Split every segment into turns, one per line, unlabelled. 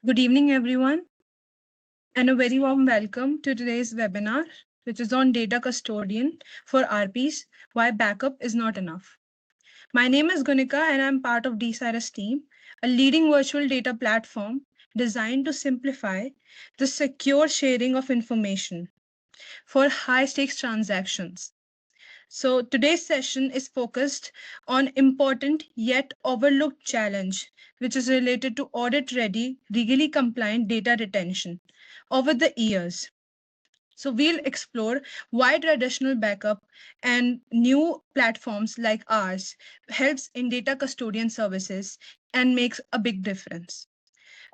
Good evening, everyone, and a very warm welcome to today's webinar, which is on data custodian for RPs, why backup is not enough. My name is Gunika, and I'm part of DCirrus team, a leading virtual data platform designed to simplify the secure sharing of information for high-stakes transactions. So today's session is focused on important yet overlooked challenge, which is related to audit-ready, legally compliant data retention over the years. So we'll explore why traditional backup and new platforms like ours helps in data custodian services and makes a big difference.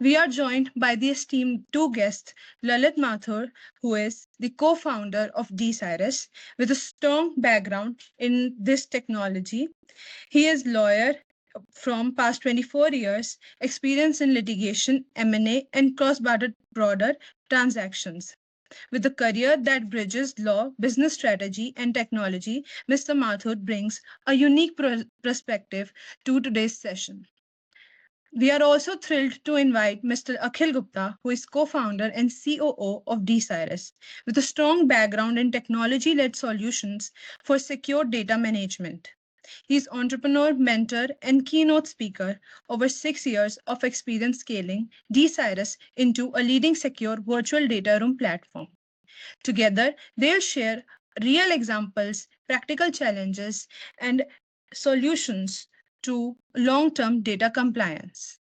We are joined by the esteemed two guests, Lalit Mathur, who is the co-founder of DCirrus with a strong background in this technology. He is lawyer from past 24 years, experience in litigation, M&A, and cross-border transactions. With a career that bridges law, business strategy, and technology, Mr. Mathur brings a unique perspective to today's session. We are also thrilled to invite Mr. Akhil Gupta, who is co-founder and COO of DCirrus, with a strong background in technology-led solutions for secure data management. He is entrepreneur, mentor, and keynote speaker, over 6 years of experience scaling DCirrus into a leading secure virtual data room platform. Together, they'll share real examples, practical challenges, and solutions to long-term data compliance.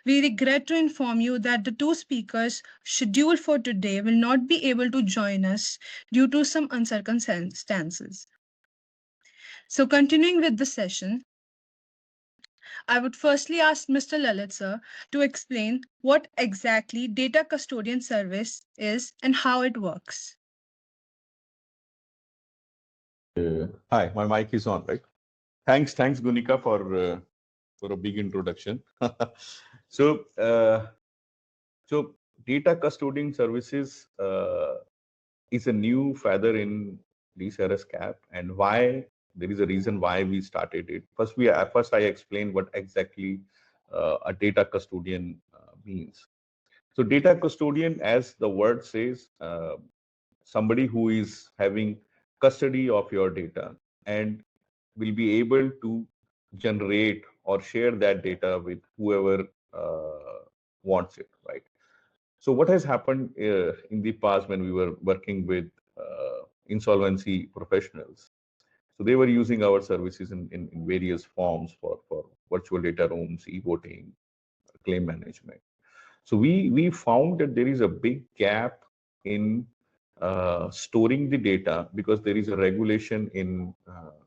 We regret to inform you that the two speakers scheduled for today will not be able to join us due to some circumstances. So continuing with the session, I would firstly ask Mr. Lalit sir to explain what exactly Data Custodian Service is and how it works.
Hi, my mic is on, right? Thanks, Gunika, for a big introduction. so, uh, so data custodian services is a new feather in DCirrus cap, and why there is a reason why we started it. First I explain what exactly a data custodian means. So, data custodian, as the word says, somebody who is having custody of your data and will be able to generate or share that data with whoever wants it, right? So what has happened in the past when we were working with insolvency professionals? So they were using our services in various forms for virtual data rooms, e-voting, claim management. So we found that there is a big gap in storing the data, because there is a regulation in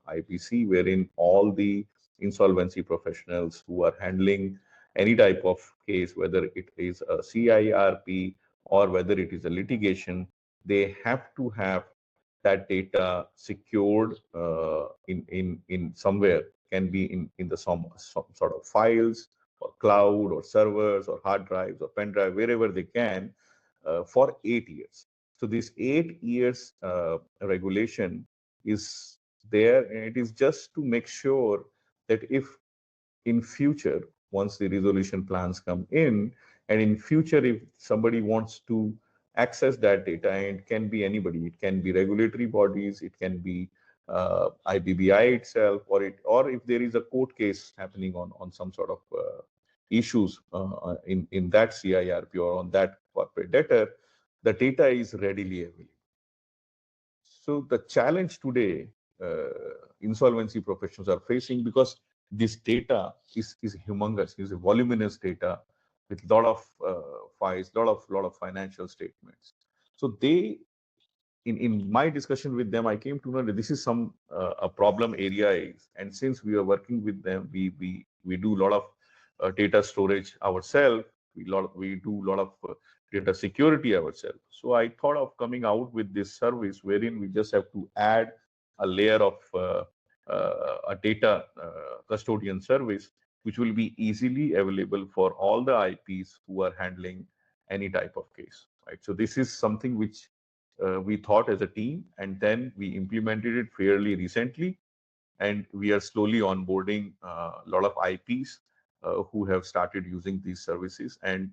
IBC wherein all the insolvency professionals who are handling any type of case, whether it is a CIRP or whether it is a litigation, they have to have that data secured in somewhere, can be in the some sort of files or cloud or servers or hard drives or pen drive, wherever they can, for 8 years. So this 8 years regulation is there, and it is just to make sure that if in future, once the resolution plans come in, and in future if somebody wants to access that data, and it can be anybody, it can be regulatory bodies, it can be IBBI itself, or if there is a court case happening on some sort of issues in that CIRP or on that corporate debtor, the data is readily available. So the challenge today insolvency professionals are facing, because this data is humongous, is a voluminous data with a lot of files, lot of financial statements. So they, in my discussion with them, I came to know that this is some a problem area is, and since we are working with them, we do a lot of data storage ourselves. We do a lot of data security ourselves. So I thought of coming out with this service wherein we just have to add a layer of a data custodian service, which will be easily available for all the IPs who are handling any type of case, right? So this is something which we thought as a team, and then we implemented it fairly recently, and we are slowly onboarding a lot of IPs who have started using these services, and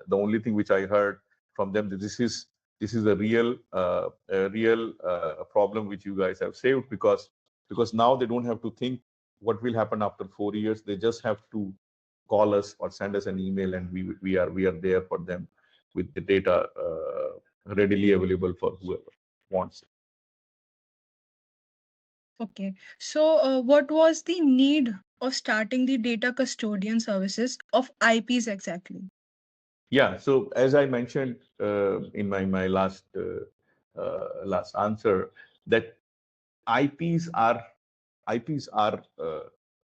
the only thing which I heard from them that this is a real problem which you guys have saved, because now they don't have to think what will happen after 4 years. They just have to call us or send us an email, and we are there for them with the data readily available for whoever wants it.
Okay. So, what was the need of starting the data custodian services of IPs exactly?
Yeah. So as I mentioned in my last answer, that IPs are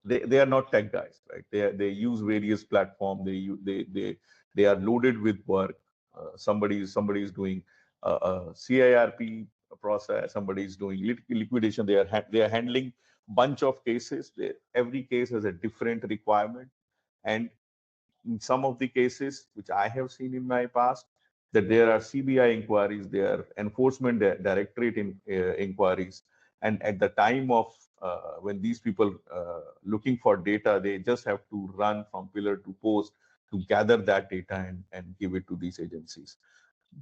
they are not tech guys, right? They use various platforms. They are loaded with work. Somebody is doing a CIRP process. Somebody is doing liquidation. They are handling bunch of cases. Every case has a different requirement, and in some of the cases which I have seen in my past, that there are CBI inquiries, there are enforcement directorate inquiries, and at the time of when these people looking for data, they just have to run from pillar to post to gather that data and give it to these agencies.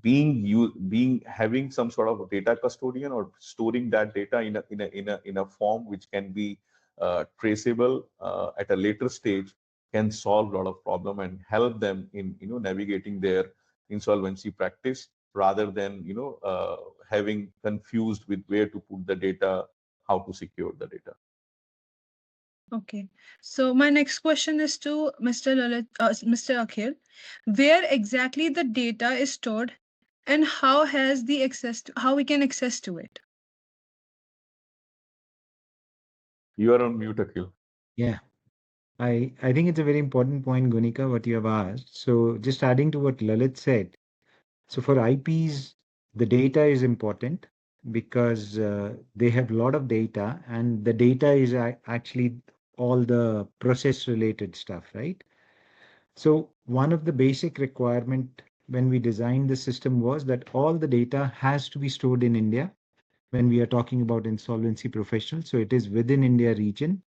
Having some sort of a data custodian or storing that data in a form which can be traceable at a later stage can solve a lot of problem and help them in navigating their insolvency practice, rather than having confused with where to put the data, how to secure the data.
Okay. So my next question is to Mr. Lalit, Mr. Akhil. Where exactly the data is stored and how has the how we can access to it?
You are on mute, Akhil.
Yeah, I think it's a very important point, Gunika, what you have asked. So just adding to what Lalit said. So for IPs, the data is important because they have a lot of data, and the data is actually all the process related stuff, right? So one of the basic requirement when we designed the system was that all the data has to be stored in India when we are talking about insolvency professionals. So it is within India region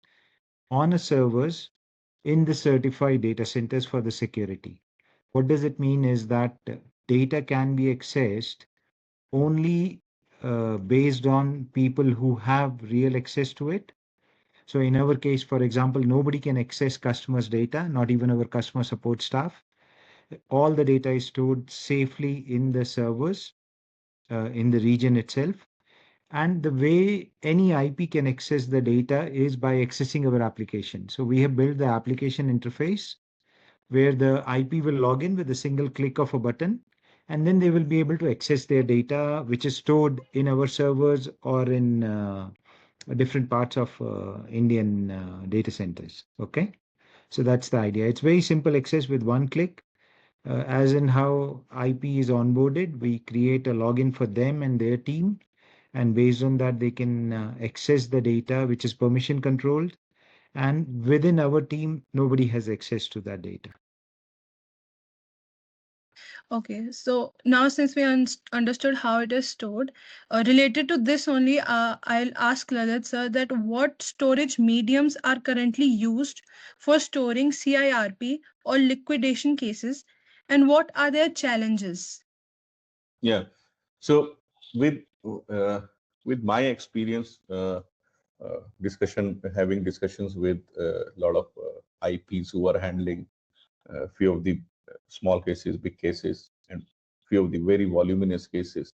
on a servers in the certified data centers for the security. What does it mean is that data can be accessed only based on people who have real access to it. So in our case, for example, nobody can access customers' data, not even our customer support staff. All the data is stored safely in the servers in the region itself. And the way any IP can access the data is by accessing our application. So we have built the application interface where the IP will log in with a single click of a button, and then they will be able to access their data, which is stored in our servers or in different parts of Indian data centers. Okay. So that's the idea. It's very simple access with one click. As in how IP is onboarded, we create a login for them and their team. And based on that, they can access the data, which is permission controlled. And within our team, nobody has access to that data.
Okay, so now since we understood how it is stored, related to this only, I'll ask Lalit sir that what storage mediums are currently used for storing CIRP or liquidation cases, and what are their challenges?
Yeah. So with my experience, having discussions with a lot of IPs who are handling a few of the small cases, big cases, and few of the very voluminous cases.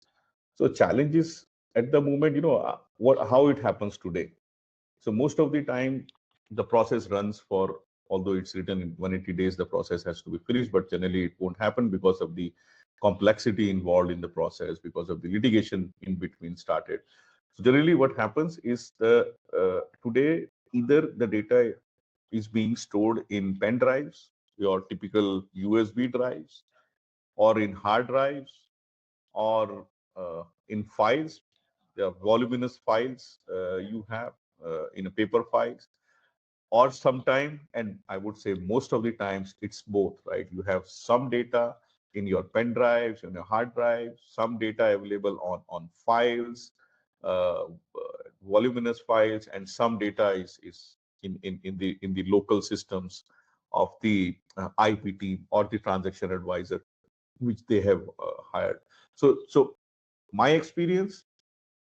So challenges at the moment, how it happens today. So most of the time, the process runs for, although it's written in 180 days, the process has to be finished, but generally it won't happen because of the complexity involved in the process, because of the litigation in between started. So generally what happens is today, either the data is being stored in pen drives, your typical USB drives, or in hard drives, or in files, the voluminous files you have in a paper files, or sometime, and I would say most of the times, it's both, right? You have some data in your pen drives, in your hard drives, some data available on files, uh, voluminous files, and some data is in the local systems the IP team or the transaction advisor which they have hired. So my experience,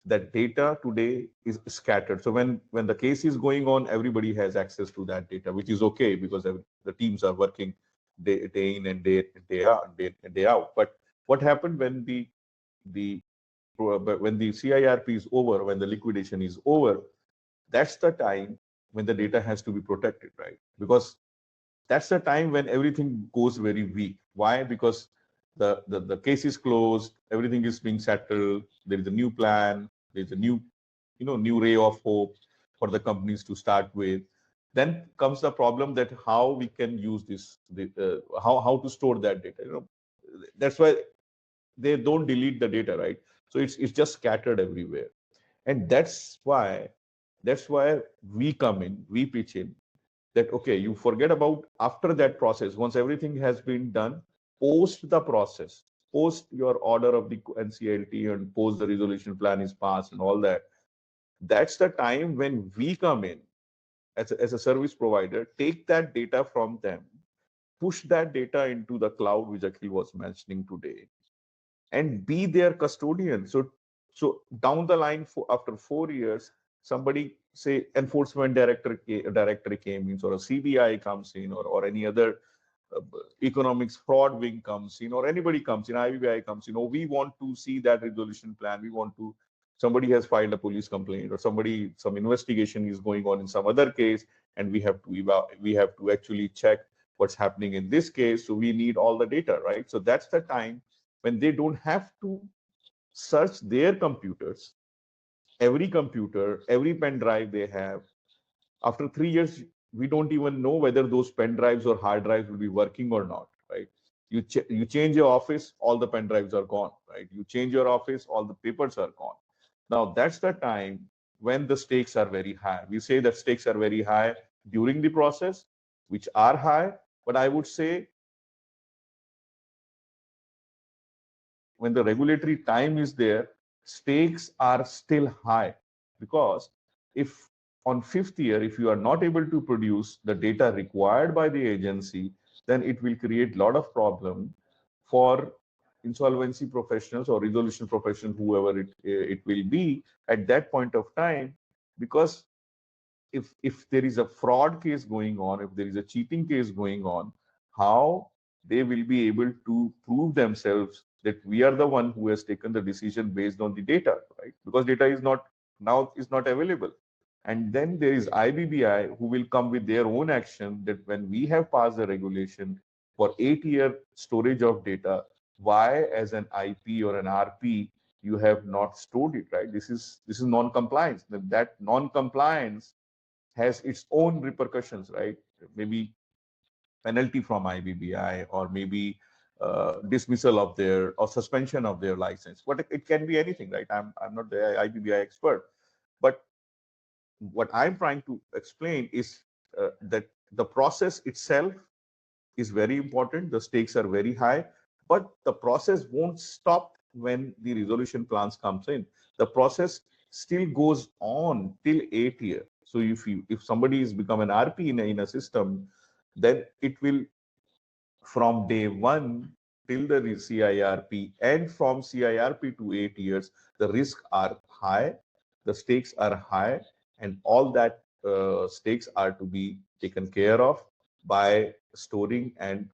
that data today is scattered. So when the case is going on, everybody has access to that data, which is okay because the teams are working day in and day out. But what happened when the CIRP is over, when the liquidation is over, that's the time when the data has to be protected, right? Because that's the time when everything goes very weak. Why? Because the case is closed, everything is being settled, there is a new plan, there's a new ray of hope for the companies to start with. Then comes the problem that how we can use this, how to store that data. That's why they don't delete the data, right? So it's just scattered everywhere. And that's why we come in, we pitch in, that okay, you forget about after that process, once everything has been done, post the process, post your order of the NCLT and post the resolution plan is passed and all that, that's the time when we come in as a service provider, take that data from them, push that data into the cloud, which Akhil was mentioning today, and be their custodian. So down the line, after 4 years, somebody, say enforcement director came in, or a CBI comes in, or any other economics fraud wing comes in, or anybody comes in, IBBI comes in, we want to see that resolution plan. We want to, somebody has filed a police complaint, or some investigation is going on in some other case, and we have to actually check what's happening in this case. So we need all the data, right? So that's the time when they don't have to search their computers, every computer, every pen drive they have. After 3 years, we don't even know whether those pen drives or hard drives will be working or not, right? You change your office, all the pen drives are gone, right? You change your office, all the papers are gone. Now that's the time when the stakes are very high. We say that stakes are very high during the process, which are high, but I would say when the regulatory time is there, stakes are still high, because if on 5th year, if you are not able to produce the data required by the agency, then it will create a lot of problem for insolvency professionals or resolution professionals, whoever it will be at that point of time. Because if there is a fraud case going on, if there is a cheating case going on, how they will be able to prove themselves that we are the one who has taken the decision based on the data, right? Because data is not available. And then there is IBBI who will come with their own action, that when we have passed the regulation for 8-year storage of data, why as an IP or an RP you have not stored it, right? This is non-compliance. That non-compliance has its own repercussions, right? Maybe penalty from IBBI, or maybe dismissal of their, or suspension of their license. But it can be anything, right? I'm not the IBBI expert, but what I'm trying to explain is that the process itself is very important. The stakes are very high, but the process won't stop when the resolution plans comes in. The process still goes on till 8 years. So if somebody is become an RP in a system, then it will, from day one till the CIRP, and from CIRP to 8 years, the risks are high, the stakes are high, and all that stakes are to be taken care of by storing and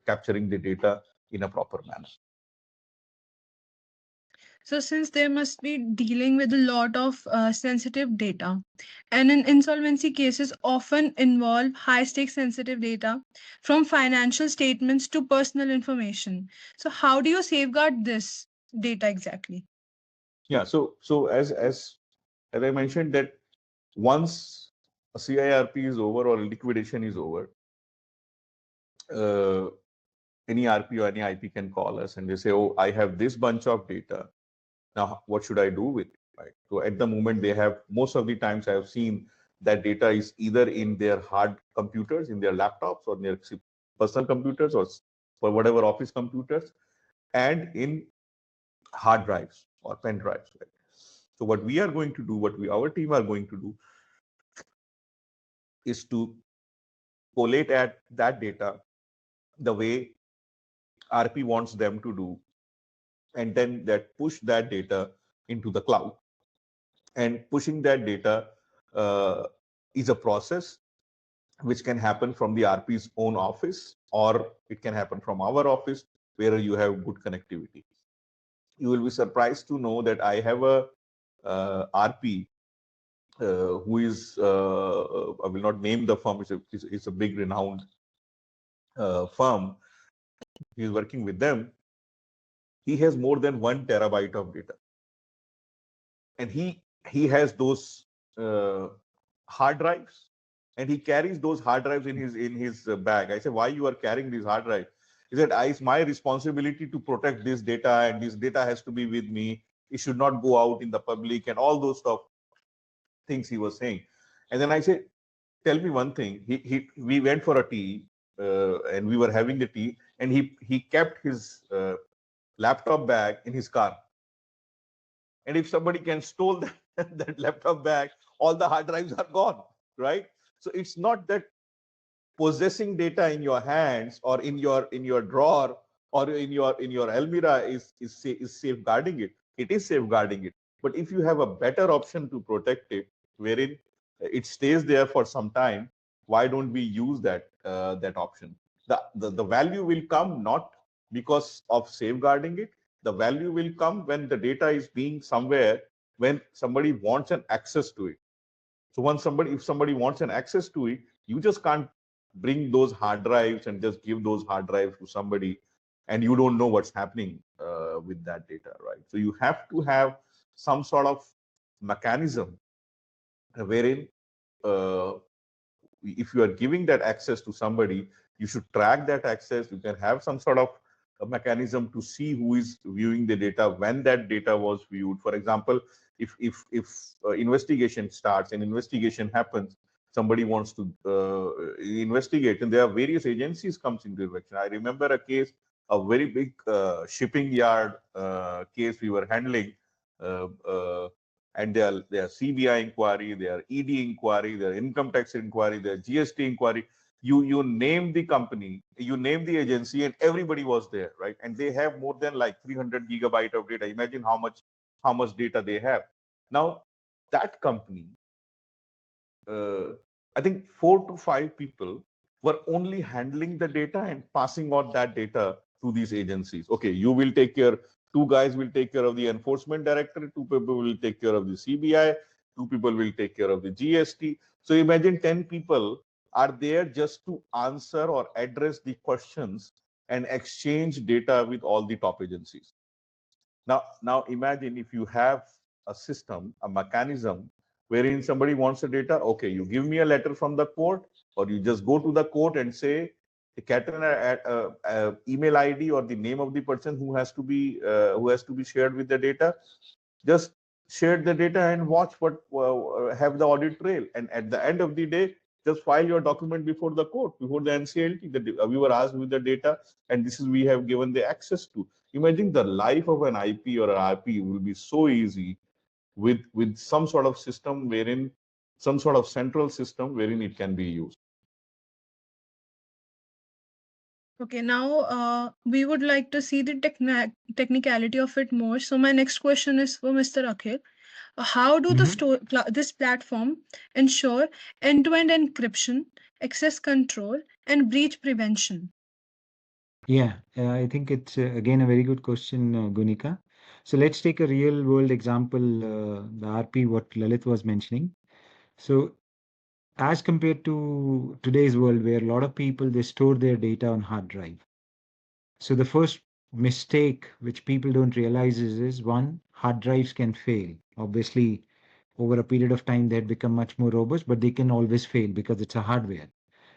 capturing the data in a proper manner.
So since they must be dealing with a lot of sensitive data, and in insolvency cases often involve high stakes sensitive data, from financial statements to personal information. So how do you safeguard this data exactly?
Yeah, so as I mentioned, that once a CIRP is over or liquidation is over, any RP or any IP can call us and they say, oh, I have this bunch of data. Now, what should I do with it? Right. So at the moment, they have, most of the times I have seen that data is either in their hard computers, in their laptops, or their personal computers, or for whatever office computers, and in hard drives or pen drives. Right? So what we are going to do, our team are going to do, is to collate at that data the way RP wants them to do, and then that push that data into the cloud. And pushing that data is a process which can happen from the RP's own office, or it can happen from our office where you have good connectivity. You will be surprised to know that I have a RP who is, I will not name the firm, it's a big renowned firm. He is working with them. He has more than 1 terabyte of data. And he has those hard drives, and he carries those hard drives in his bag. I said, why you are carrying these hard drives? He said, it's my responsibility to protect this data, and this data has to be with me. It should not go out in the public, and all those things he was saying. And then I said, tell me one thing. We went for a tea, and we were having the tea, and he kept his laptop bag in his car. And if somebody can steal that laptop bag, all the hard drives are gone, right? So it's not that possessing data in your hands or in your drawer or in your almirah is safeguarding it. It is safeguarding it. But if you have a better option to protect it, wherein it stays there for some time, why don't we use that option? The value will come not because of safeguarding it. The value will come when the data is being somewhere, when somebody wants an access to it. So if somebody wants an access to it, you just can't bring those hard drives and just give those hard drives to somebody, and you don't know what's happening with that data, right? So you have to have some sort of mechanism wherein if you are giving that access to somebody, you should track that access. You can have some sort of a mechanism to see who is viewing the data, when that data was viewed. For example, if investigation starts and investigation happens, somebody wants to investigate, and there are various agencies comes into action. I remember a case, a very big shipping yard case we were handling, and there are CBI inquiry, there are ED inquiry, there are income tax inquiry, there are GST inquiry. You name the company, you name the agency, and everybody was there, right? And they have more than like 300 gigabyte of data. Imagine how much data they have. Now, that company, I think 4 to 5 people were only handling the data and passing on that data to these agencies. Okay, you will take care. 2 guys will take care of the enforcement director. 2 people will take care of the CBI. 2 people will take care of the GST. So imagine 10 people are there just to answer or address the questions and exchange data with all the top agencies. Now imagine if you have a system, a mechanism wherein somebody wants the data. Okay, you give me a letter from the court, or you just go to the court and say, get an email ID or the name of the person who has to be shared with the data. Just share the data and watch what have the audit trail. And at the end of the day, just file your document before the court, before the NCLT. We were asked with the data, and this is we have given the access to. Imagine the life of an IP or an RP will be so easy with some sort of system wherein, some sort of central system wherein it can be used.
Okay, now we would like to see the technicality of it more. So my next question is for Mr. Akhil. How do this platform ensure end-to-end encryption, access control, and breach prevention?
Yeah, I think it's again a very good question, Gunika. So let's take a real world example, the RP, what Lalit was mentioning. So as compared to today's world where a lot of people, they store their data on hard drive. So the first mistake which people don't realize is one, hard drives can fail. Obviously, over a period of time, they had become much more robust, but they can always fail because it's a hardware.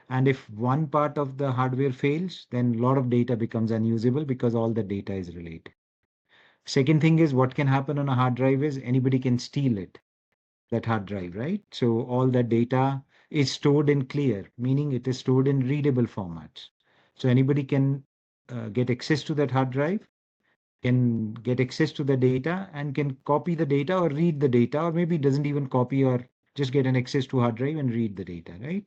And if one part of the hardware fails, then a lot of data becomes unusable because all the data is related. Second thing is what can happen on a hard drive is anybody can steal it, that hard drive, right? So all that data is stored in clear, meaning it is stored in readable formats. So anybody can get access to that hard drive, can get access to the data and can copy the data or read the data, or maybe doesn't even copy or just get an access to hard drive and read the data, right?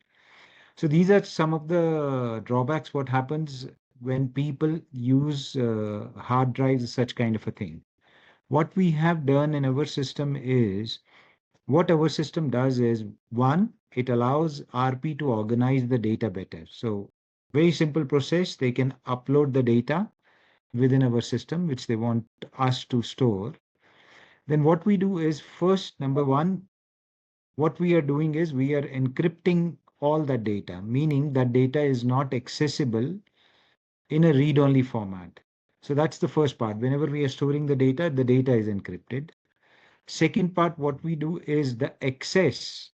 So these are some of the drawbacks. What happens when people use hard drives, such kind of a thing. What we have done in our system is, what our system does is, one, it allows RP to organize the data better. So very simple process. They can upload the data within our system, which they want us to store. Then what we do is, first, number one, what we are doing is we are encrypting all that data, meaning that data is not accessible in a read-only format. So that's the first part. Whenever we are storing the data is encrypted. Second part, what we do is the access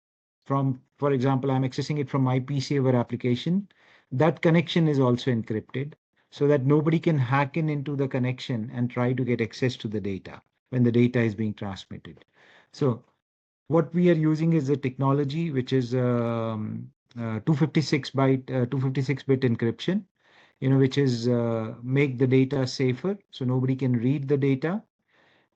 from, for example, I'm accessing it from my PC over application. That connection is also encrypted so that nobody can hack into the connection and try to get access to the data when the data is being transmitted. So what we are using is a technology which is 256-bit encryption, which is make the data safer so nobody can read the data.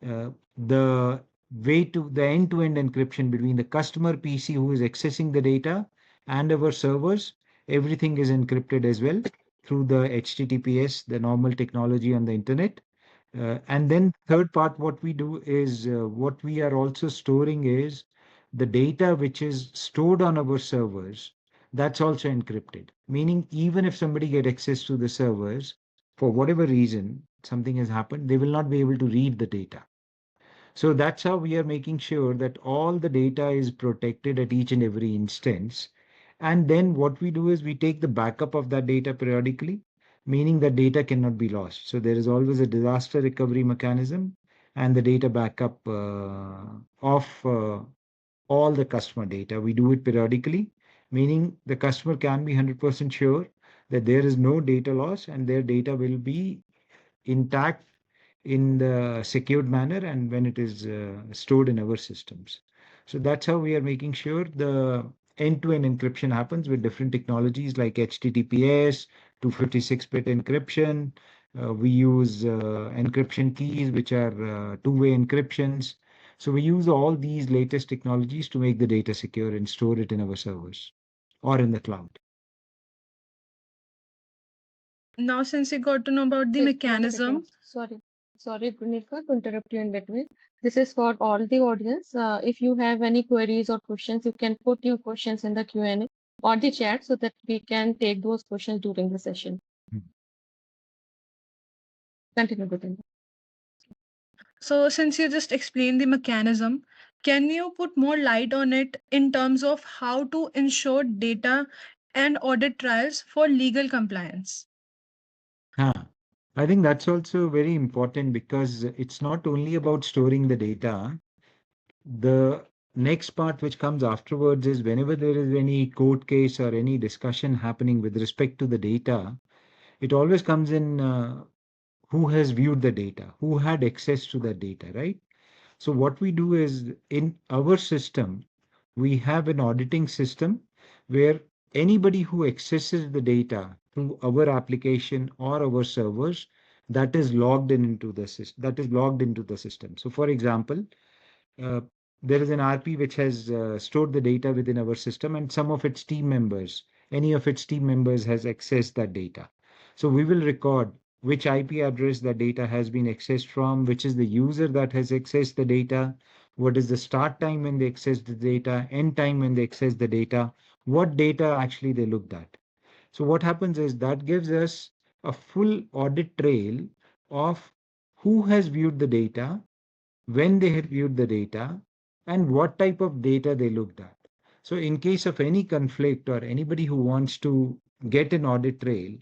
The way to the end-to-end encryption between the customer PC who is accessing the data and our servers, everything is encrypted as well through the HTTPS, the normal technology on the internet. And then third part, what we do is what we are also storing is the data which is stored on our servers. That's also encrypted, meaning even if somebody get access to the servers, for whatever reason, something has happened, they will not be able to read the data. So that's how we are making sure that all the data is protected at each and every instance. And then what we do is we take the backup of that data periodically, meaning that data cannot be lost. So there is always a disaster recovery mechanism and the data backup of all the customer data. We do it periodically, meaning the customer can be 100% sure that there is no data loss and their data will be intact in the secured manner and when it is stored in our systems. So that's how we are making sure the end-to-end encryption happens with different technologies like HTTPS, 256-bit encryption. We use encryption keys, which are two-way encryptions. So we use all these latest technologies to make the data secure and store it in our servers or in the cloud.
Now, since you got to know about the mechanism,
Sorry, Gunika, to interrupt you in between. This is for all the audience. If you have any queries or questions, you can put your questions in the Q&A or the chat so that we can take those questions during the session. Continue, Gutinda.
so since you just explained the mechanism, can you put more light on it in terms of how to ensure data and audit trials for legal compliance?
I think that's also very important because it's not only about storing the data. The next part which comes afterwards is whenever there is any court case or any discussion happening with respect to the data, it always comes in who has viewed the data, who had access to that data, right? So what we do is in our system, we have an auditing system where anybody who accesses the data through our application or our servers, that is logged into the system. That is logged into the system. So, for example, there is an RP which has stored the data within our system, and some of its team members, any of its team members, has accessed that data. So we will record which IP address that data has been accessed from, which is the user that has accessed the data, what is the start time when they accessed the data, end time when they accessed the data, what data actually they looked at. So what happens is that gives us a full audit trail of who has viewed the data, when they had viewed the data, and what type of data they looked at. So in case of any conflict or anybody who wants to get an audit trail,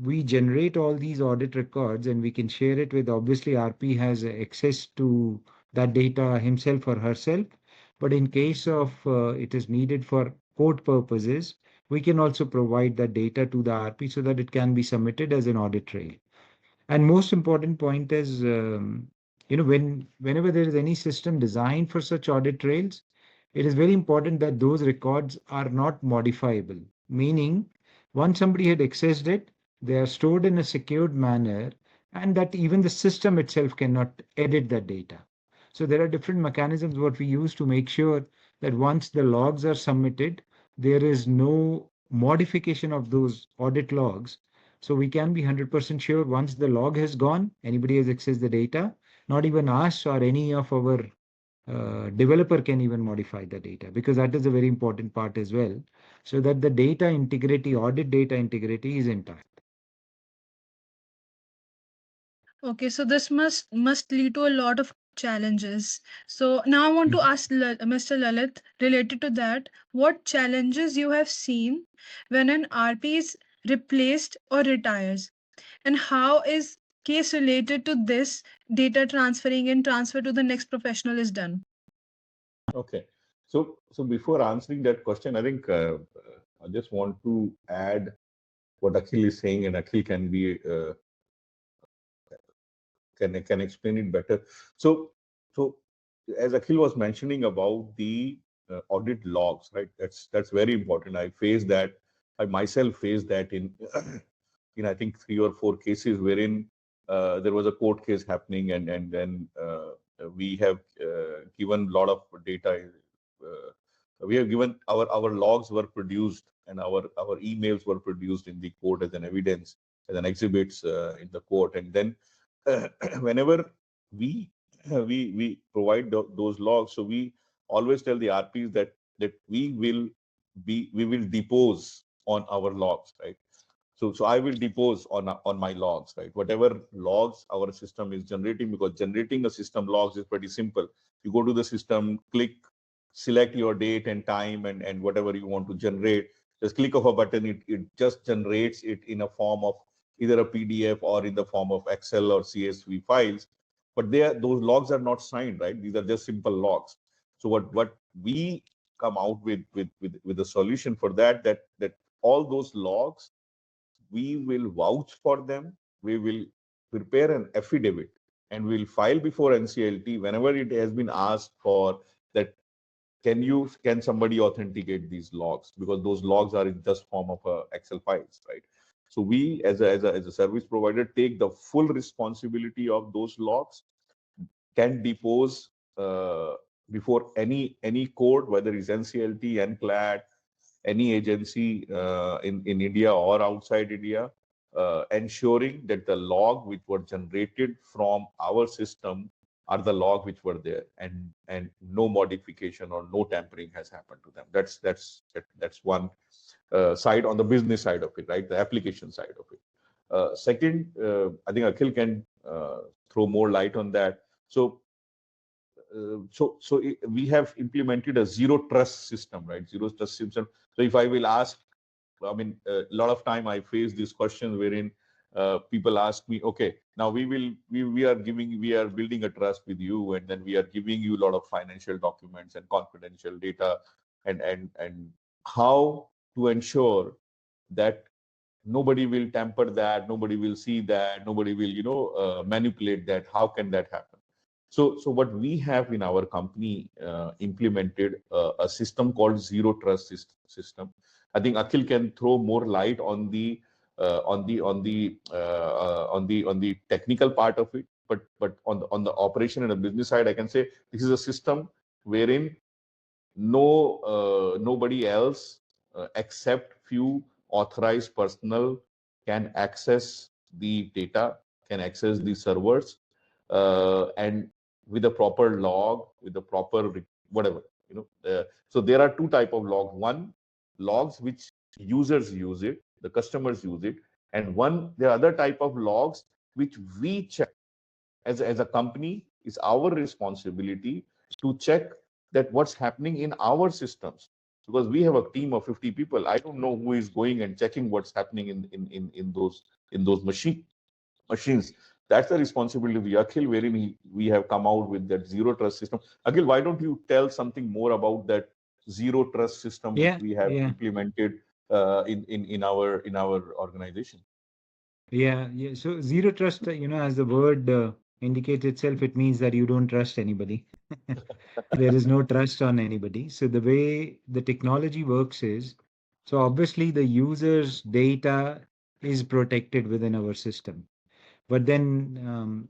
we generate all these audit records and we can share it with, obviously RP has access to that data himself or herself. But in case of it is needed for court purposes, we can also provide that data to the RP so that it can be submitted as an audit trail. And most important point is, whenever there is any system designed for such audit trails, it is very important that those records are not modifiable. Meaning, once somebody had accessed it, they are stored in a secured manner, and that even the system itself cannot edit that data. So there are different mechanisms what we use to make sure that once the logs are submitted, there is no modification of those audit logs. So we can be 100% sure once the log has gone, anybody has accessed the data, not even us or any of our developer can even modify the data, because that is a very important part as well, so that the data integrity, audit data integrity is intact.
Okay, so this must lead to a lot of challenges. So now I want to ask Mr. Lalit, related to that, what challenges you have seen when an RP is replaced or retires, and how is case related to this data transferring and transfer to the next professional is done?
Okay. So before answering that question, I think I just want to add what Akhil is saying, and Akhil can be can explain it better. So as Akhil was mentioning about the audit logs, right? That's very important. I faced that. I myself faced that in in I think 3 or 4 cases wherein there was a court case happening, and then we have given a lot of data. We have given our logs were produced, and our emails were produced in the court as an evidence, as an exhibits in the court, and then whenever we provide those logs, so we always tell the RPs that we will depose on our logs, right? So I will depose on my logs, right? Whatever logs our system is generating, because generating a system logs is pretty simple. You go to the system, click, select your date and time, and whatever you want to generate, just click of a button, it just generates it in a form of either a PDF or in the form of Excel or CSV files. But those logs are not signed, right? These are just simple logs. So what we come out with a solution for that all those logs, we will vouch for them. We will prepare an affidavit and we'll file before NCLT whenever it has been asked for that. Can somebody authenticate these logs, because those logs are in just form of Excel files, right? So we as a service provider take the full responsibility of those logs, can depose before any court, whether it's NCLT, NCLAT, any agency in India or outside India, ensuring that the log which were generated from our system are the log which were there, and no modification or no tampering has happened to them. That's one side, on the business side of it, right? The application side of it. Second, I think Akhil can throw more light on that. So we have implemented a zero trust system, right? Zero trust system. So if I will ask, I mean, a lot of time I face these questions wherein people ask me, okay, now we are building a trust with you, and then we are giving you a lot of financial documents and confidential data, and how to ensure that nobody will tamper that, nobody will see that, nobody will manipulate that. How can that happen? So what we have in our company implemented a system called zero trust system. I think Akhil can throw more light on the technical part of it, but on the operation and the business side, I can say this is a system wherein nobody else except few authorized personnel can access the data, can access the servers, and with a proper log, with the proper whatever, so there are two type of logs. One, logs which users use it, the customers use it, and the other type of logs which we check as a company. Is our responsibility to check that what's happening in our systems, because we have a team of 50 people. I don't know who is going and checking what's happening in those machines. That's the responsibility of Akhil, wherein we have come out with that zero trust system. Akhil, why don't you tell something more about that zero trust system which we have implemented in our organization?
Yeah. So zero trust, as the word indicates itself, it means that you don't trust anybody. There is no trust on anybody. So the way the technology works is, so obviously the user's data is protected within our system. But then,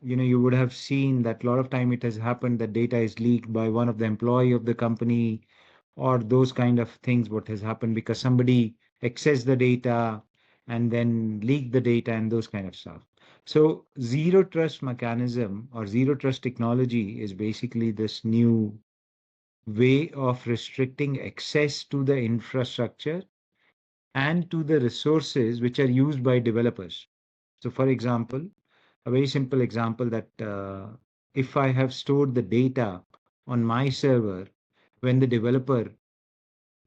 you would have seen that a lot of time it has happened that data is leaked by one of the employee of the company, or those kind of things what has happened because somebody accessed the data and then leaked the data and those kind of stuff. So zero trust mechanism or zero trust technology is basically this new way of restricting access to the infrastructure and to the resources which are used by developers. So for example, a very simple example that if I have stored the data on my server, when the developer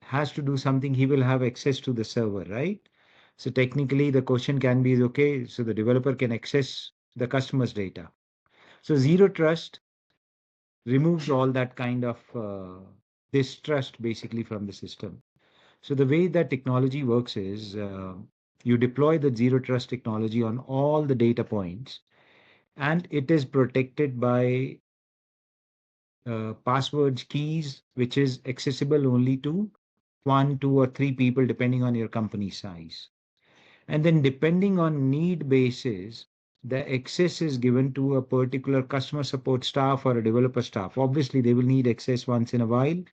has to do something, he will have access to the server, right? So technically the question can be, okay, so the developer can access the customer's data. So zero trust removes all that kind of distrust basically from the system. So the way that technology works is you deploy the zero trust technology on all the data points, and it is protected by passwords, keys, which is accessible only to 1, 2, or 3 people, depending on your company size. And then depending on need basis, the access is given to a particular customer support staff or a developer staff. Obviously, they will need access once in a while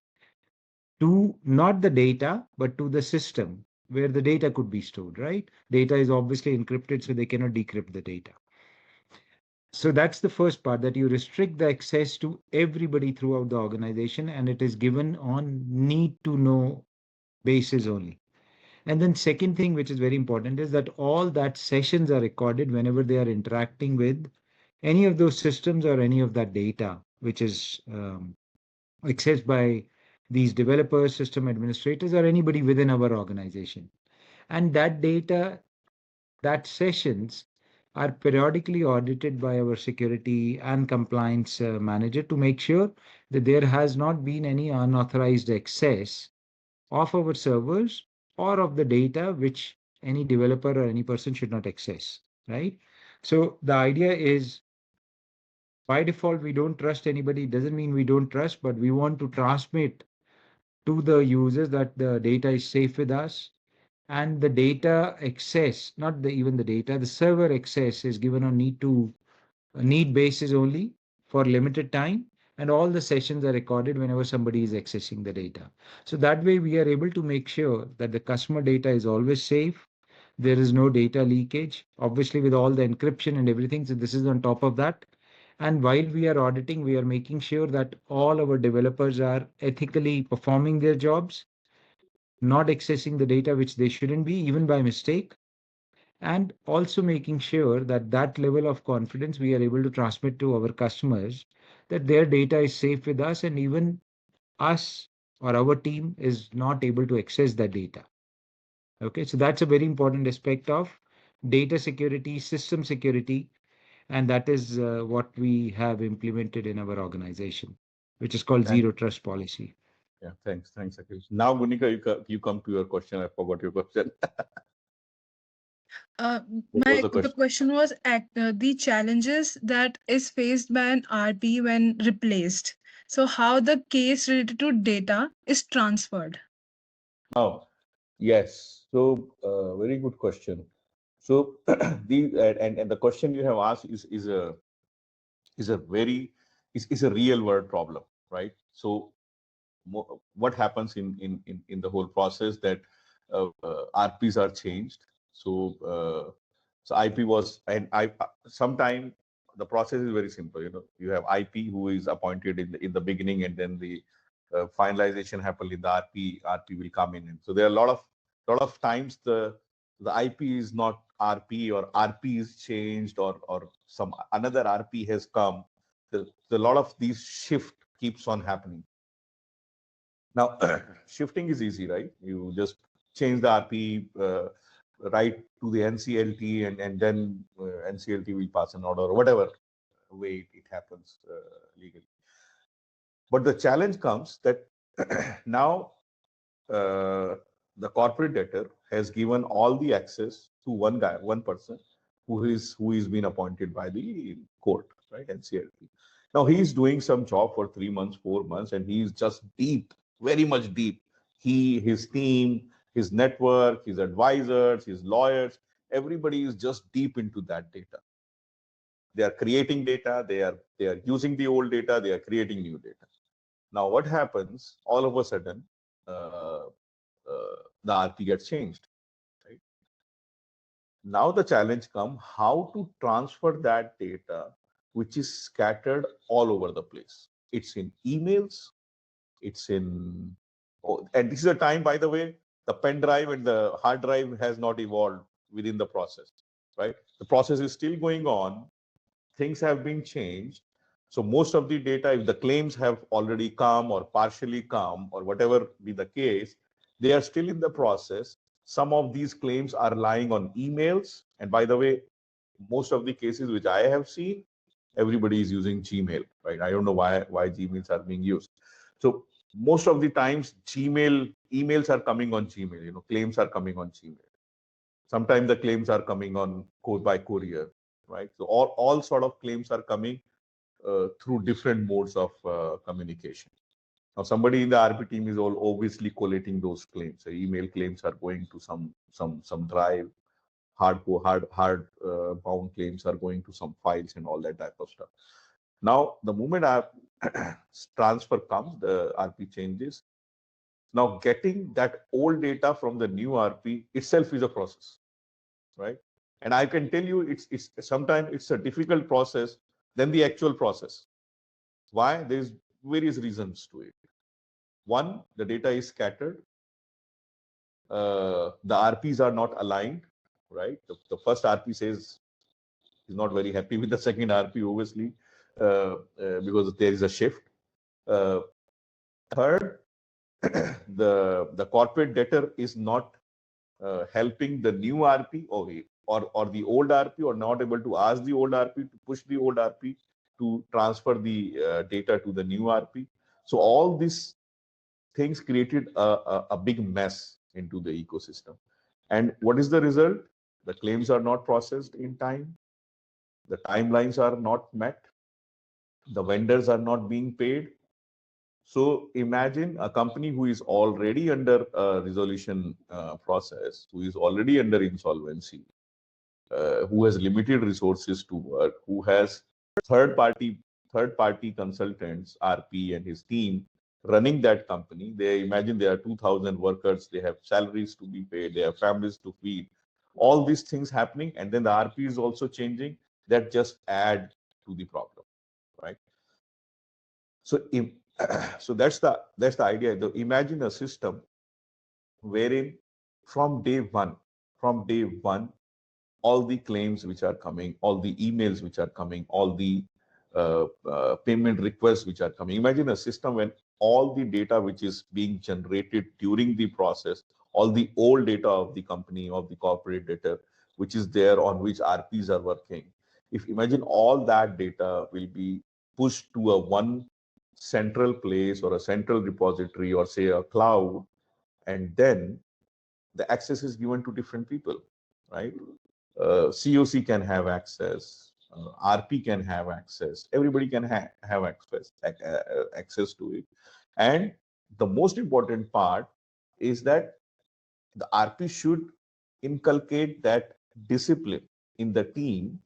to not the data, but to the system where the data could be stored, right? Data is obviously encrypted, so they cannot decrypt the data. So that's the first part, that you restrict the access to everybody throughout the organization, and it is given on need to know basis only. And then second thing, which is very important, is that all that sessions are recorded whenever they are interacting with any of those systems or any of that data, which is accessed by these developers, system administrators, or anybody within our organization. And that data, that sessions are periodically audited by our security and compliance manager to make sure that there has not been any unauthorized access of our servers or of the data which any developer or any person should not access, right? So the idea is, by default, we don't trust anybody. It doesn't mean we don't trust, but we want to transmit to the users that the data is safe with us, and the data access, not even the data, the server access is given on need basis only for limited time, and all the sessions are recorded whenever somebody is accessing the data. So that way we are able to make sure that the customer data is always safe. There is no data leakage, obviously with all the encryption and everything. So this is on top of that. And while we are auditing, we are making sure that all our developers are ethically performing their jobs, not accessing the data which they shouldn't be, even by mistake, and also making sure that that level of confidence we are able to transmit to our customers, that their data is safe with us, and even us or our team is not able to access that data. Okay, so that's a very important aspect of data security, system security, and that is what we have implemented in our organization, which is called zero trust policy.
Yeah, thanks, Akhil. Now, Gunika, you come to your question. I forgot your question.
The question was the challenges that is faced by an RP when replaced. So how the case related to data is transferred.
Oh, yes. So, very good question. So, the question you have asked is a very is a real world problem, right? So, what happens in the whole process that RPs are changed. So IP was, and I sometime the process is very simple. You have IP who is appointed in the beginning, and then the finalization happens in the RP. RP will come in, and so there are a lot of times the IP is not RP, or RP is changed, or some another RP has come. A lot of these shift keeps on happening. Now, shifting is easy, right? You just change the RP, write to the NCLT, and then NCLT will pass an order, or whatever way it happens legally. But the challenge comes that now the corporate debtor has given all the access to one person who is been appointed by the court, right? NCLT. Now he is doing some job for 3 months, 4 months, and he is just deep, very much deep. His team, his network, his advisors, his lawyers, everybody is just deep into that data. They are creating data, they are using the old data, they are creating new data. Now what happens all of a sudden, the RP gets changed. Right? Now the challenge comes how to transfer that data, which is scattered all over the place. It's in emails, it's in, and this is a time, by the way, the pen drive and the hard drive has not evolved within the process, right? The process is still going on. Things have been changed. So most of the data, if the claims have already come or partially come or whatever be the case, they are still in the process. Some of these claims are lying on emails. And by the way, most of the cases which I have seen, everybody is using Gmail, right? I don't know why Gmails are being used. So most of the times emails are coming on Gmail, claims are coming on Gmail. Sometimes the claims are coming on by courier, right? So all sort of claims are coming through different modes of communication. Now, somebody in the RP team is obviously collating those claims. So email claims are going to some drive. Hard bound claims are going to some files and all that type of stuff. Now, the moment transfer comes, the RP changes. Now, getting that old data from the new RP itself is a process, right? And I can tell you, it's sometimes it's a difficult process than the actual process. Why? There's various reasons to it. One, the data is scattered. The RPs are not aligned, right? The first RP says he's not very happy with the second RP, obviously, because there is a shift. Third, the corporate debtor is not helping the new RP or the old RP, or not able to ask the old RP to push the old RP to transfer the data to the new RP. So all these things created a big mess into the ecosystem. And what is the result? The claims are not processed in time. The timelines are not met. The vendors are not being paid. So imagine a company who is already under a resolution process, who is already under insolvency, who has limited resources to work, who has third party consultants, RP and his team running that company. They imagine there are 2,000 workers, they have salaries to be paid, they have families to feed, all these things happening, and then the RP is also changing. That just add to the problem, right? So so that's the idea. Imagine a system wherein from day one, all the claims which are coming, all the emails which are coming, all the payment requests which are coming. Imagine a system when all the data which is being generated during the process, all the old data of the company, of the corporate data, which is there on which RPs are working. If imagine all that data will be pushed to a one central place or a central repository or say a cloud, and then the access is given to different people, right? COC can have access, RP can have access, everybody can have access to it. And the most important part is that the RP should inculcate that discipline in the team,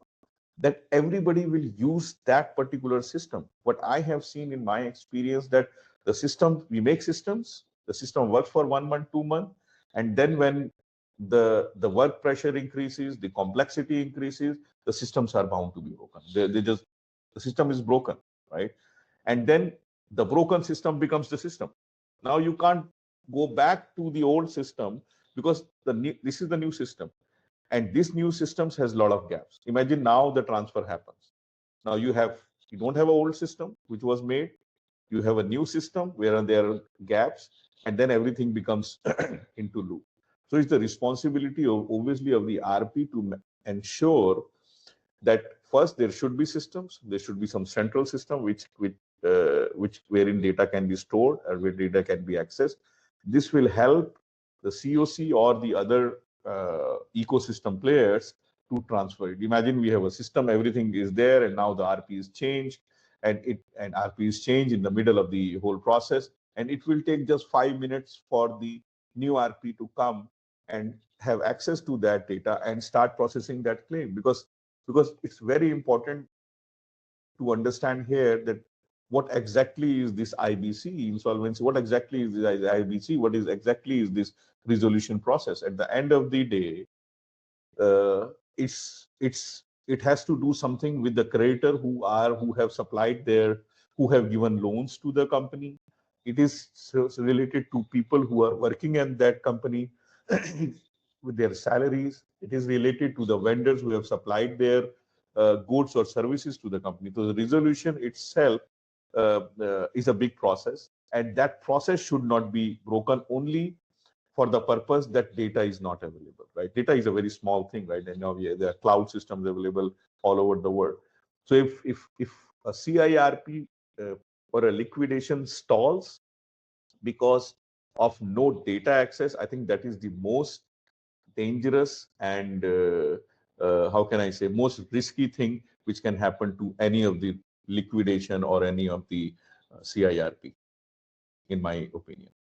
that everybody will use that particular system. What I have seen in my experience, that the system, we make systems, the system works for 1 month, 2 months, and then when the work pressure increases, the complexity increases, the systems are bound to be broken. The system is broken, right? And then the broken system becomes the system. Now you can't go back to the old system because this is the new system. And this new systems has a lot of gaps. Imagine now the transfer happens. Now you don't have an old system which was made. You have a new system where there are gaps, and then everything becomes into loop. So it's the responsibility obviously of the RP to ensure that first there should be systems. There should be some central system which wherein data can be stored or where data can be accessed. This will help the COC or the other ecosystem players to transfer it. Imagine we have a system, everything is there, and now the RP is changed, and RP is changed in the middle of the whole process, and it will take just 5 minutes for the new RP to come and have access to that data and start processing that claim, because it's very important to understand here that what exactly is this IBC insolvency? What exactly is this IBC? What is exactly is this resolution process? At the end of the day, it has to do something with the creditor who have given loans to the company. It is related to people who are working in that company with their salaries. It is related to the vendors who have supplied their goods or services to the company. So the resolution itself is a big process, and that process should not be broken only for the purpose that data is not available, right? Data is a very small thing, right? And now there are cloud systems available all over the world. So if a CIRP or a liquidation stalls because of no data access, I think that is the most dangerous and how can I say, most risky thing which can happen to any of the liquidation or any of the CIRP, in my opinion.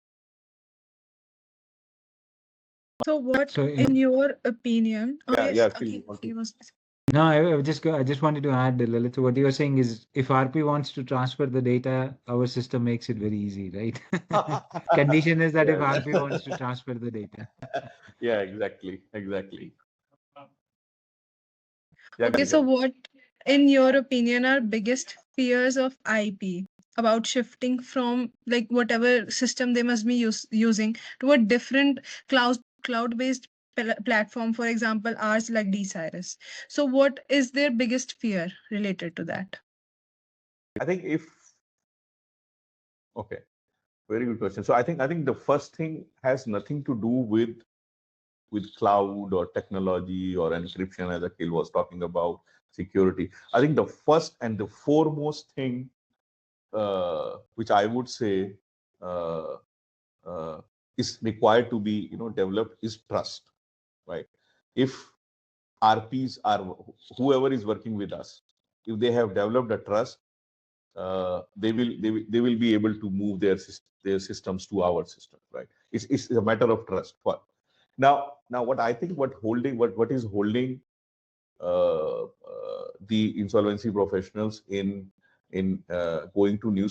So what,
So,
in your opinion?
Please.
no, I just wanted to add, Lalit. So what you were saying is, if RP wants to transfer the data, our system makes it very easy, right? Condition is that if RP wants to transfer the data.
Yeah, exactly.
Okay, so what, in your opinion, are biggest fears of IP about shifting from like whatever system they must be using to a different cloud-based platform, for example, ours like DCirrus. So what is their biggest fear related to that?
I think okay, very good question. So I think the first thing has nothing to do with cloud or technology or encryption, as Akhil was talking about, security. I think the first and the foremost thing which I would say uh, is required to be developed is trust, right? If RPs are whoever is working with us, if they have developed a trust, they will be able to move their systems to our system, right? It's a matter of trust. Now what I think what is holding the insolvency professionals in going to new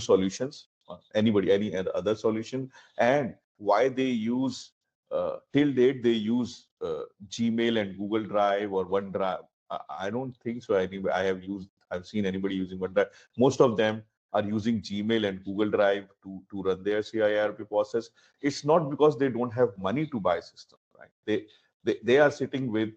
solutions, any other solution, and why they use till date they use Gmail and Google Drive or OneDrive. I don't think so. I've seen anybody using OneDrive. Most of them are using Gmail and Google Drive to run their CIRP process. It's not because they don't have money to buy systems, right? They are sitting with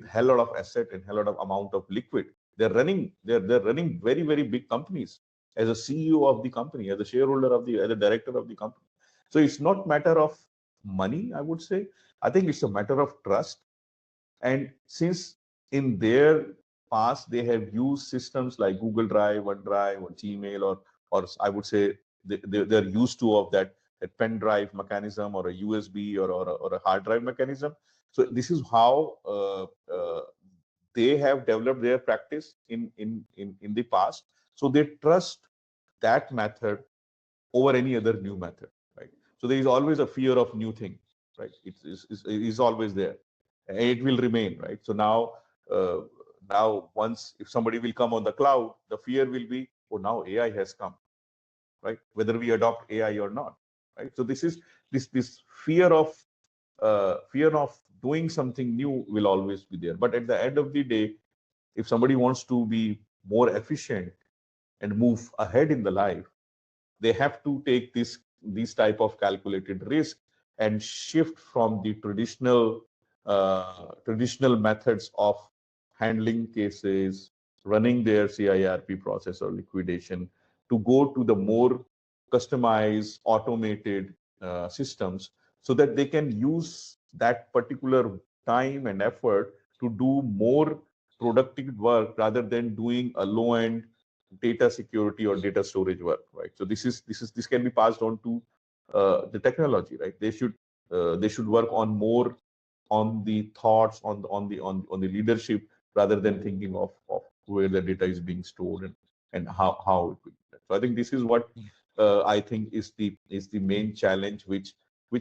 hell lot of asset and hell lot of amount of liquid. They're running very, very big companies as a CEO of the company, as a shareholder as a director of the company. So it's not matter of money, I would say. I think it's a matter of trust. And since in their past they have used systems like Google Drive, OneDrive, or Gmail, or I would say they're used to of that pen drive mechanism or a USB or a hard drive mechanism. So this is how they have developed their practice in the past. So they trust that method over any other new method, right? So there is always a fear of new thing, right? It's always there, and it will remain, right? So now once if somebody will come on the cloud, the fear will be, oh, now AI has come, right? Whether we adopt AI or not, right? So this is this fear of doing something new will always be there. But at the end of the day, if somebody wants to be more efficient and move ahead in the life, they have to take these type of calculated risk and shift from the traditional methods of handling cases, running their CIRP process or liquidation, to go to the more customized, automated systems, so that they can use that particular time and effort to do more productive work rather than doing a low end data security or data storage work, right? So this can be passed on to the technology, right? They should work on more on the thoughts, on the leadership, rather than thinking of where the data is being stored and how it will be done. So I think this is what I think is the main challenge which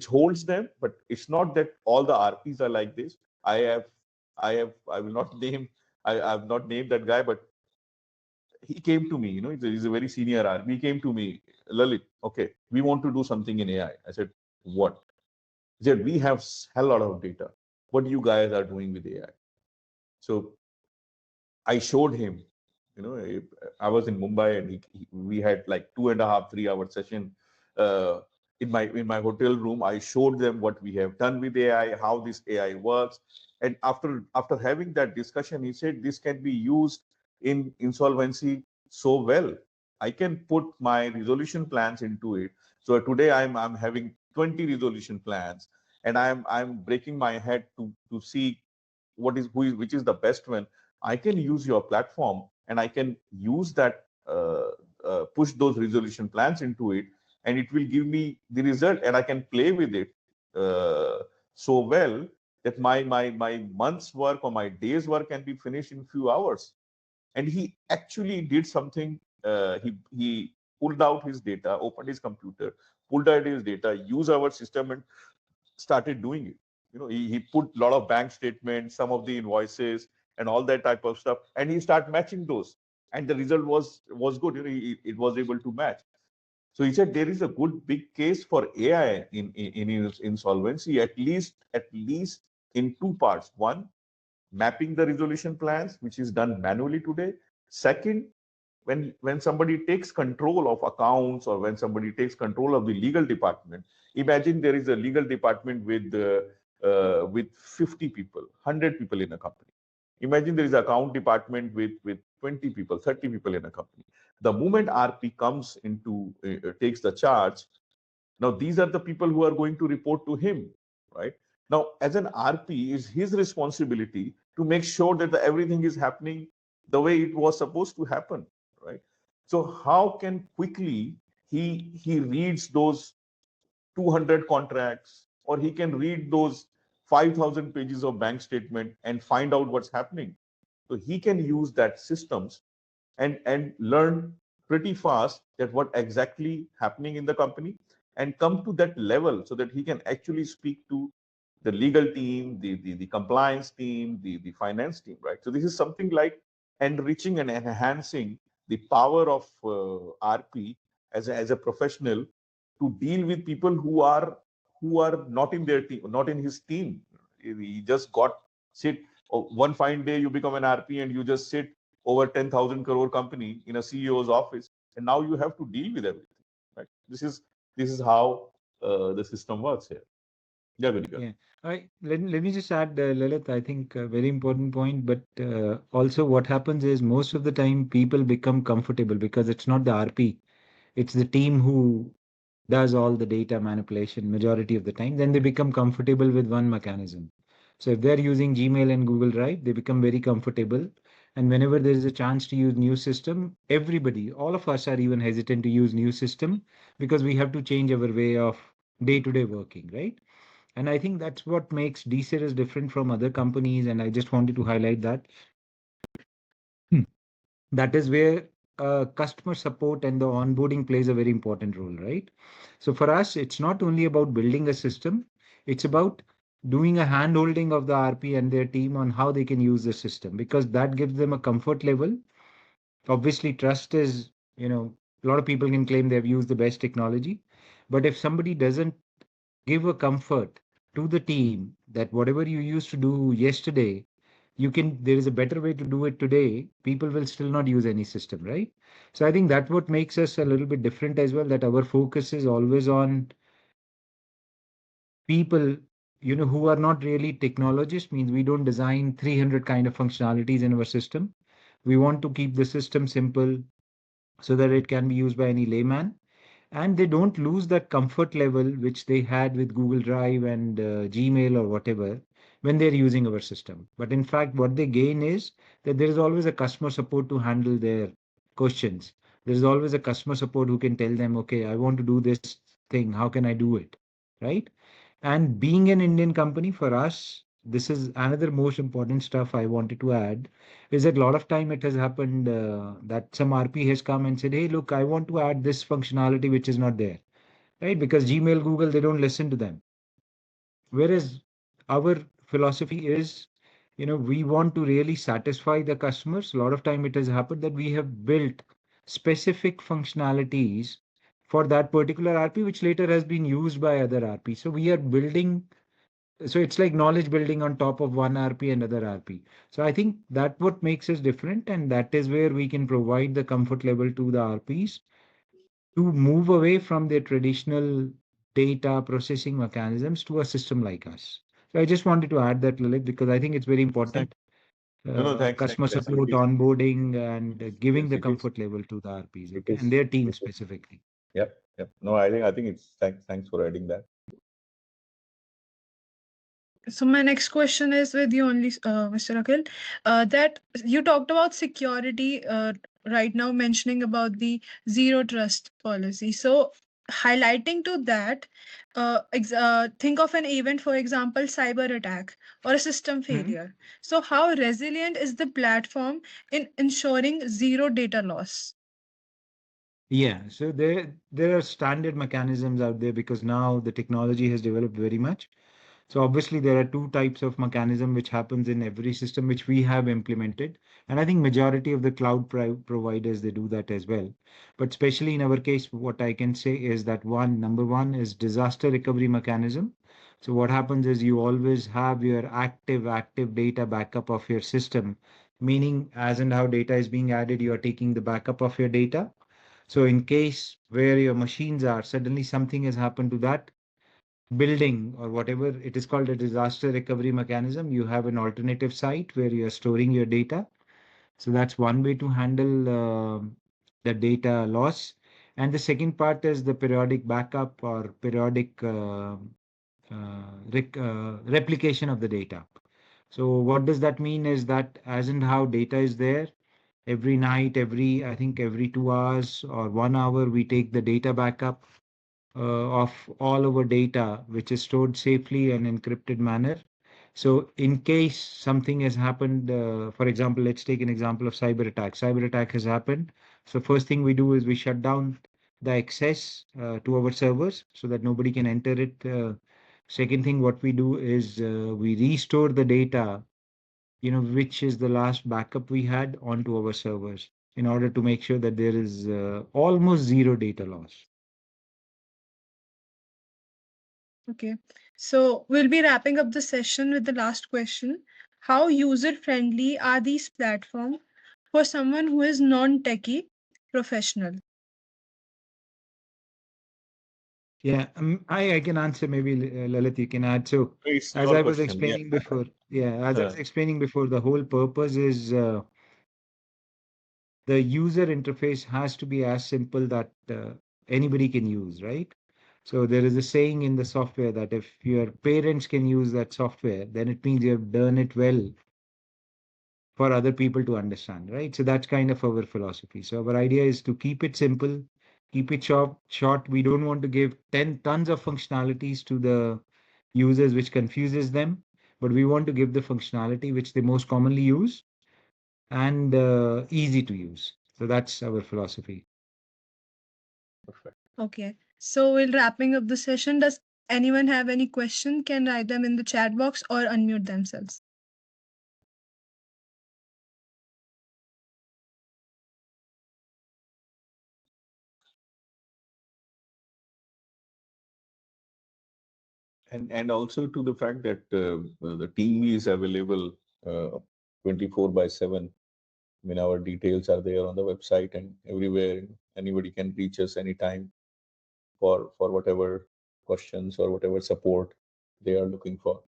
holds them. But it's not that all the RPs are like this. I will not name, I have not named that guy, but he came to me, he's a very senior RP. He came to me, Lalit, okay, we want to do something in AI. I said, what? He said, we have a lot of data. What you guys are doing with AI? So I showed him, I was in Mumbai and we had like 2.5, 3 hour session in my hotel room. I showed them what we have done with AI, how this AI works. And after having that discussion, he said, this can be used in insolvency so well. I can put my resolution plans into it. So today I'm having 20 resolution plans, and I'm breaking my head to see which is the best one. I can use your platform and I can use that, push those resolution plans into it, and it will give me the result, and I can play with it so well that my month's work or my day's work can be finished in few hours. And he actually did something. He pulled out his data, opened his computer, pulled out his data, used our system, and started doing it. He put a lot of bank statements, some of the invoices, and all that type of stuff, and he started matching those, and the result was good. It was able to match. So he said there is a good big case for AI in insolvency, at least in two parts. One, mapping the resolution plans, which is done manually today. Second, when somebody takes control of accounts, or when somebody takes control of the legal department, imagine there is a legal department with 50 people, 100 people in a company. Imagine there is an account department with 20 people, 30 people in a company. The moment RP comes into, takes the charge, now these are the people who are going to report to him, right? Now, as an RP, is his responsibility to make sure that everything is happening the way it was supposed to happen, right? So how can quickly he reads those 200 contracts, or he can read those 5,000 pages of bank statement and find out what's happening. So he can use that systems and learn pretty fast that what exactly happening in the company, and come to that level so that he can actually speak to the legal team, the compliance team, the finance team, right? So this is something like enriching and enhancing the power of RP as a professional to deal with people who are not in their team, not in his team. He just got sit. One fine day you become an RP and you just sit over 10,000 crore company in a CEO's office, and now you have to deal with everything. Right? This is how the system works here. Yeah, very good.
Yeah. Let me just add, Lalit, I think a very important point, but also what happens is most of the time people become comfortable because it's not the RP, it's the team who does all the data manipulation majority of the time. Then they become comfortable with one mechanism. So if they're using Gmail and Google Drive, they become very comfortable. And whenever there is a chance to use new system, everybody, all of us are even hesitant to use new system because we have to change our way of day-to-day working, right? And I think that's what makes DCirrus different from other companies. And I just wanted to highlight that. That is where customer support and the onboarding plays a very important role, right? So for us, it's not only about building a system, it's about doing a hand-holding of the RP and their team on how they can use the system, because that gives them a comfort level. Obviously, trust is, a lot of people can claim they've used the best technology, but if somebody doesn't give a comfort to the team that whatever you used to do yesterday, there is a better way to do it today, people will still not use any system, right? So I think that's what makes us a little bit different as well, that our focus is always on people, who are not really technologists. Means we don't design 300 kind of functionalities in our system. We want to keep the system simple so that it can be used by any layman, and they don't lose that comfort level which they had with Google Drive and Gmail or whatever when they're using our system. But in fact, what they gain is that there is always a customer support to handle their questions. There is always a customer support who can tell them, okay, I want to do this thing. How can I do it? Right? And being an Indian company, for us, this is another most important stuff I wanted to add, is that a lot of time it has happened that some RP has come and said, hey, look, I want to add this functionality which is not there, right? Because Gmail, Google, they don't listen to them. Whereas our philosophy is, we want to really satisfy the customers. A lot of time it has happened that we have built specific functionalities for that particular RP, which later has been used by other RP. So we are building, so it's like knowledge building on top of one RP and other RP. So I think that what makes us different, and that is where we can provide the comfort level to the RPs to move away from their traditional data processing mechanisms to a system like us. So I just wanted to add that, Lalit, because I think it's very important.
No, thanks.
Customer
That's
support,
really-
onboarding, and giving
Yes,
the
it is.
comfort level to the RPs,
It
okay,
is.
and their team
It is.
specifically.
Yep. No, I think it's thanks for adding that.
So my next question is with you only, Mr. Akhil, that you talked about security right now, mentioning about the zero trust policy. So highlighting to that, think of an event, for example, cyber attack or a system failure. So how resilient is the platform in ensuring zero data loss?
Yeah, so there are standard mechanisms out there because now the technology has developed very much. So obviously there are two types of mechanism which happens in every system which we have implemented. And I think majority of the cloud providers, they do that as well. But especially in our case, what I can say is that number one is disaster recovery mechanism. So what happens is you always have your active data backup of your system, meaning as and how data is being added, you are taking the backup of your data. So in case where your machines are, suddenly something has happened to that building or whatever, it is called a disaster recovery mechanism. You have an alternative site where you are storing your data. So that's one way to handle the data loss. And the second part is the periodic backup or periodic replication of the data. So what does that mean is that as and how data is there, every night, I think every 2 hours or 1 hour, we take the data backup of all our data, which is stored safely and encrypted manner. So in case something has happened, for example, let's take an example of cyber attack. Cyber attack has happened. So first thing we do is we shut down the access to our servers so that nobody can enter it. Second thing, what we do is we restore the data, which is the last backup we had onto our servers in order to make sure that there is almost zero data loss.
Okay, so we'll be wrapping up the session with the last question. How user-friendly are these platforms for someone who is non-techie professional?
Yeah, I can answer. Maybe Lalit, you can add. So
It's
as
your
I was
question,
explaining
yeah.
before, as I was explaining before, the whole purpose is the user interface has to be as simple that anybody can use, right? So there is a saying in the software that if your parents can use that software, then it means you have done it well for other people to understand, right? So that's kind of our philosophy. So our idea is to keep it simple, keep it short. We don't want to give 10 tons of functionalities to the users, which confuses them, but we want to give the functionality which they most commonly use and easy to use. So that's our philosophy.
Perfect.
Okay, so we're wrapping up the session. Does anyone have any question? Can write them in the chat box or unmute themselves.
And also to the fact that the team is available 24/7. I mean, our details are there on the website and everywhere. Anybody can reach us anytime for whatever questions or whatever support they are looking for.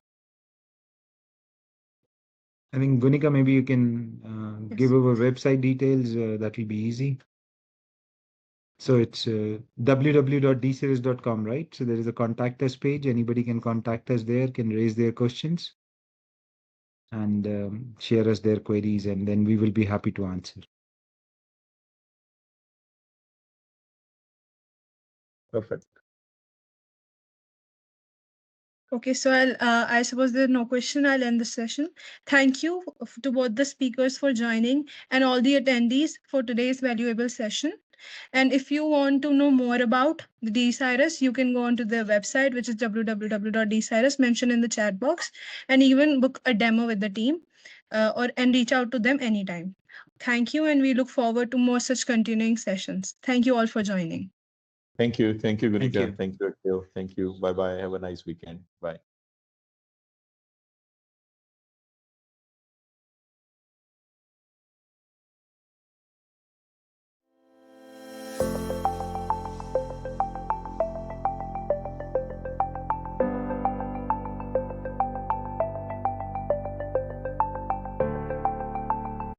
I think Gunika, maybe you can give our website details. That will be easy. So it's www.dcirrus.com, right? So there is a contact us page. Anybody can contact us there, can raise their questions and share us their queries, and then we will be happy to answer.
Perfect.
Okay, so I suppose there's no question. I'll end the session. Thank you to both the speakers for joining and all the attendees for today's valuable session. And if you want to know more about the DCirrus, you can go onto their website, which is www.dcirrus, mentioned in the chat box, and even book a demo with the team. and reach out to them anytime. Thank you, and we look forward to more such continuing sessions. Thank you all for joining.
Thank you,
Thank
Gunika.
you.
Thank you, Akhil. Thank you. Bye bye. Have a nice weekend. Bye.